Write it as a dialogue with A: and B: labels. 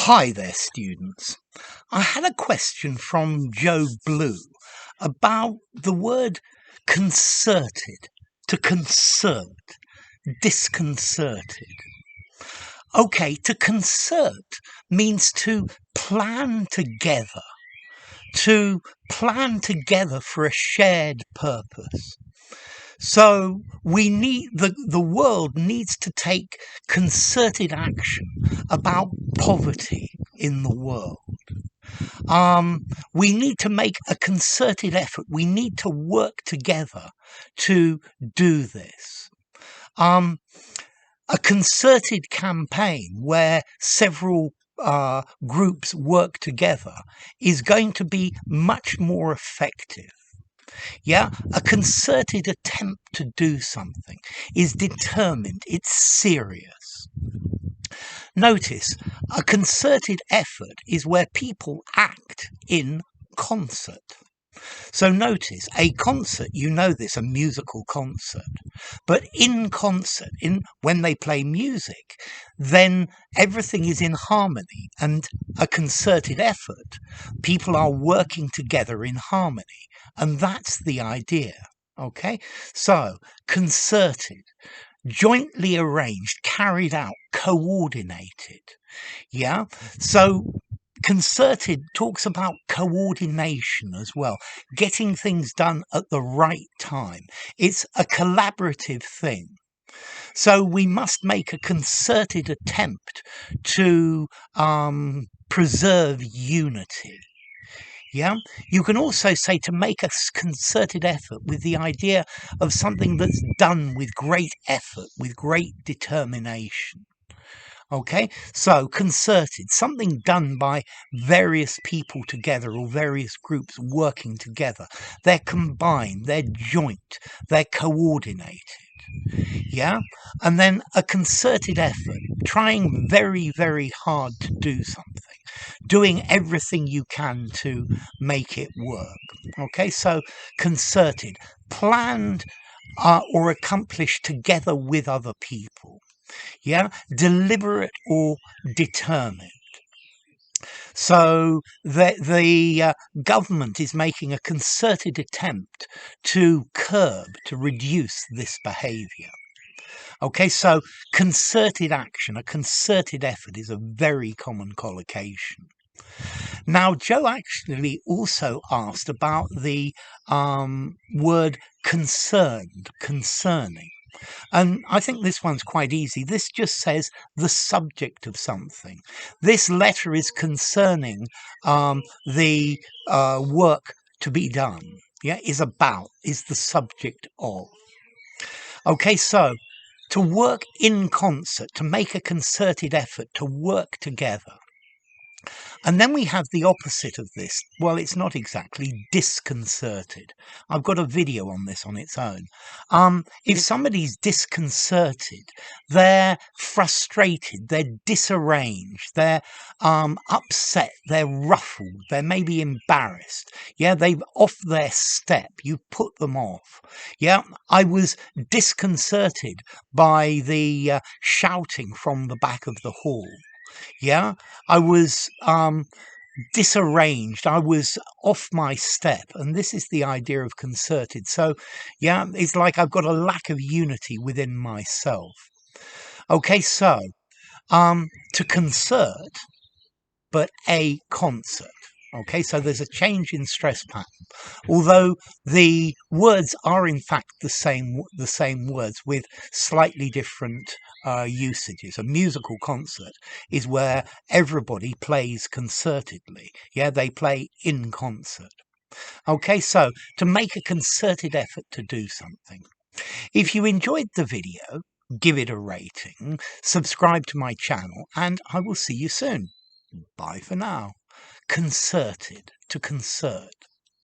A: Hi there, students. I had a question from Joe Blue about the word concerted, to concert, disconcerted. Okay, to concert means to plan together, for a shared purpose. So we need the world needs to take concerted action about poverty in the world. We need to make a concerted effort. We need to work together to do this. A concerted campaign where several groups work together is going to be much more effective. Yeah, a concerted attempt to do something is determined, it's serious. Notice, a concerted effort is where people act in concert. So notice, a concert, you know this, a musical concert. But in concert, when they play music, then everything is in harmony, and a concerted effort, people are working together in harmony. And that's the idea. Okay? So, concerted, jointly arranged, carried out, coordinated. Yeah? So, concerted talks about coordination as well, getting things done at the right time. It's a collaborative thing. So we must make a concerted attempt to preserve unity. Yeah, you can also say to make a concerted effort with the idea of something that's done with great effort, with great determination. Okay, so concerted, something done by various people together or various groups working together. They're combined, they're joint, they're coordinated. Yeah, and then a concerted effort, trying very, very hard to do something, doing everything you can to make it work. Okay, so concerted, planned or accomplished together with other people. Yeah, deliberate or determined. So the government is making a concerted attempt to curb, to reduce this behaviour. Okay, so concerted action, a concerted effort is a very common collocation. Now, Joe actually also asked about the word concerned, concerning. And I think this one's quite easy. This just says the subject of something. This letter is concerning the work to be done. Yeah, is the subject of. Okay, so to work in concert, to make a concerted effort, to work together. And then we have the opposite of this. Well, it's not exactly disconcerted. I've got a video on this on its own. If somebody's disconcerted, they're frustrated, they're disarranged, they're upset, they're ruffled, they're maybe embarrassed. Yeah, they've off their step. You put them off. Yeah, I was disconcerted by the shouting from the back of the hall. Yeah, I was disarranged. I was off my step. And this is the idea of concerted. So, yeah, it's like I've got a lack of unity within myself. Okay, so to concert, but a concert. Okay, so there's a change in stress pattern, although the words are in fact the same words with slightly different usages. A musical concert is where everybody plays concertedly. Yeah, they play in concert. Okay, so to make a concerted effort to do something. If you enjoyed the video, give it a rating, subscribe to my channel, and I will see you soon. Bye for now. Concerted, to concert.